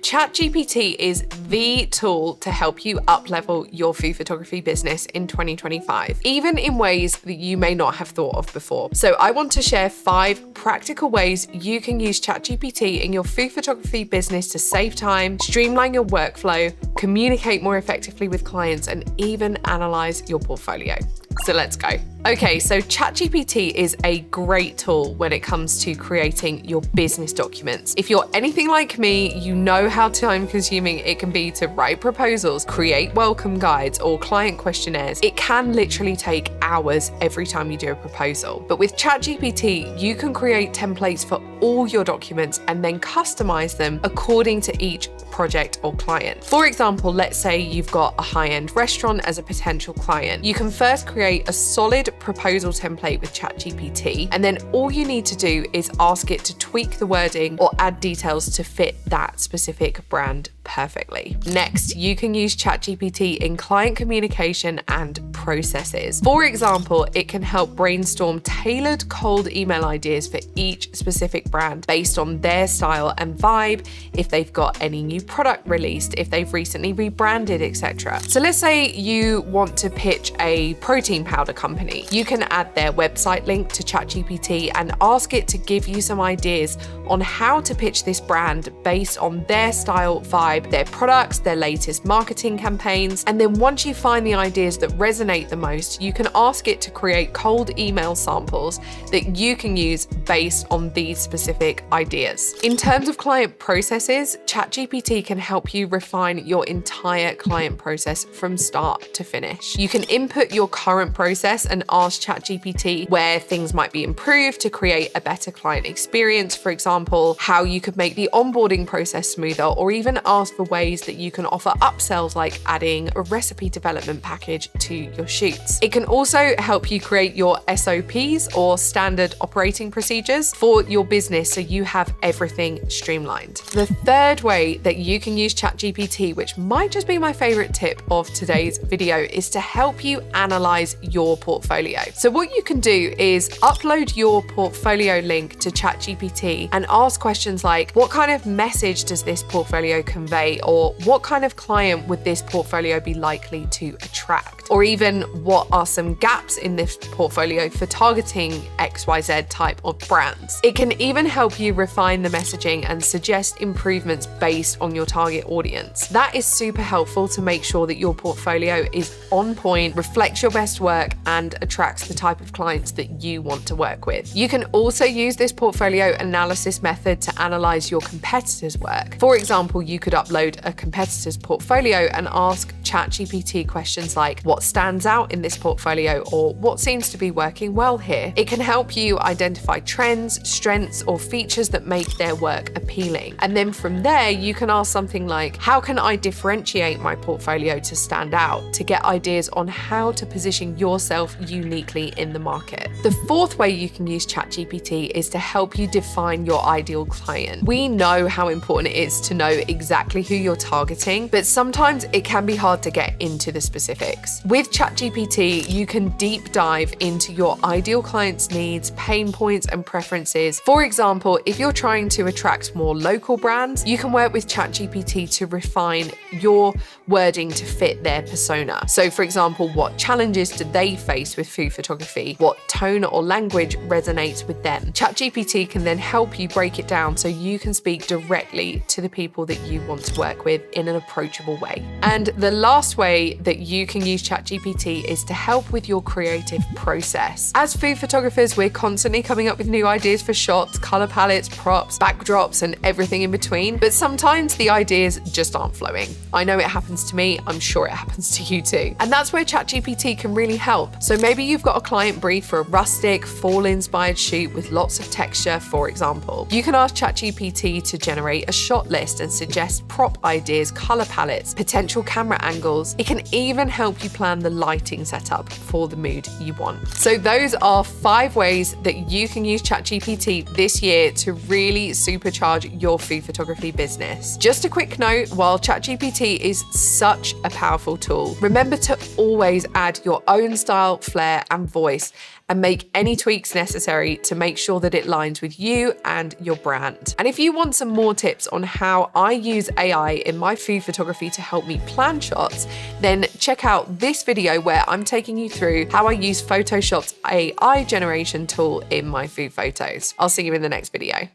ChatGPT is the tool to help you up-level your food photography business in 2025, even in ways that you may not have thought of before. So I want to share 5 practical ways you can use ChatGPT in your food photography business to save time, streamline your workflow, communicate more effectively with clients, and even analyze your portfolio. So let's go. Okay, so ChatGPT is a great tool when it comes to creating your business documents. If you're anything like me, you know how time-consuming it can be to write proposals, create welcome guides, or client questionnaires. It can literally take hours every time you do a proposal. But with ChatGPT, you can create templates for all your documents and then customize them according to each project or client. For example, let's say you've got a high-end restaurant as a potential client. You can first create a solid proposal template with ChatGPT, and then all you need to do is ask it to tweak the wording or add details to fit that specific brand perfectly. Next, you can use ChatGPT in client communication and processes. For example, it can help brainstorm tailored cold email ideas for each specific brand based on their style and vibe, if they've got any new product released, if they've recently rebranded, etc. So let's say you want to pitch a protein powder company. You can add their website link to ChatGPT and ask it to give you some ideas on how to pitch this brand based on their style, vibe, their products, their latest marketing campaigns. And then once you find the ideas that resonate the most, you can ask it to create cold email samples that you can use based on these specific ideas. In terms of client processes, ChatGPT can help you refine your entire client process from start to finish. You can input your current process and ask ChatGPT where things might be improved to create a better client experience. For example, how you could make the onboarding process smoother, or even ask for ways that you can offer upsells like adding a recipe development package to your shoots. It can also help you create your SOPs or standard operating procedures for your business so you have everything streamlined. The third way that you can use ChatGPT, which might just be my favorite tip of today's video, is to help you analyze your portfolio. So what you can do is upload your portfolio link to ChatGPT and ask questions like, what kind of message does this portfolio convey? Or what kind of client would this portfolio be likely to attract? Or even, what are some gaps in this portfolio for targeting XYZ type of brands? It can even help you refine the messaging and suggest improvements based on your target audience. That is super helpful to make sure that your portfolio is on point, reflects your best work, and attracts the type of clients that you want to work with. You can also use this portfolio analysis method to analyze your competitors' work. For example, you could upload a competitor's portfolio and ask ChatGPT questions like, what stands out in this portfolio, or what seems to be working well here? It can help you identify trends, strengths, or features that make their work appealing. And then from there, you can ask something like, how can I differentiate my portfolio to stand out, to get ideas on how to position yourself uniquely in the market. The fourth way you can use ChatGPT is to help you define your ideal client. We know how important it is to know exactly who you're targeting, but sometimes it can be hard to get into the specifics. With ChatGPT, you can deep dive into your ideal client's needs, pain points, and preferences. For example, if you're trying to attract more local brands, you can work with ChatGPT to refine your wording to fit their persona. So for example, what challenges do they face with food photography? What tone or language resonates with them? ChatGPT can then help you break it down so you can speak directly to the people that you want to work with in an approachable way. And the last way that you can use ChatGPT is to help with your creative process. As food photographers, we're constantly coming up with new ideas for shots, color palettes, props, backdrops, and everything in between, but sometimes the ideas just aren't flowing. I know it happens to me, I'm sure it happens to you too. And that's where ChatGPT can really help. So maybe you've got a client brief for a rustic, fall-inspired shoot with lots of texture, for example. You can ask ChatGPT to generate a shot list and suggest prop ideas, color palettes, potential camera angles. It can even help you plan the lighting setup for the mood you want. So those are 5 ways that you can use ChatGPT this year to really supercharge your food photography business. Just a quick note, while ChatGPT is such a powerful tool, remember to always add your own style, flair, and voice, and make any tweaks necessary to make sure that it aligns with you and your brand. And if you want some more tips on how I use AI in my food photography to help me plan shots, then check out this video where I'm taking you through how I use Photoshop's AI generation tool in my food photos. I'll see you in the next video.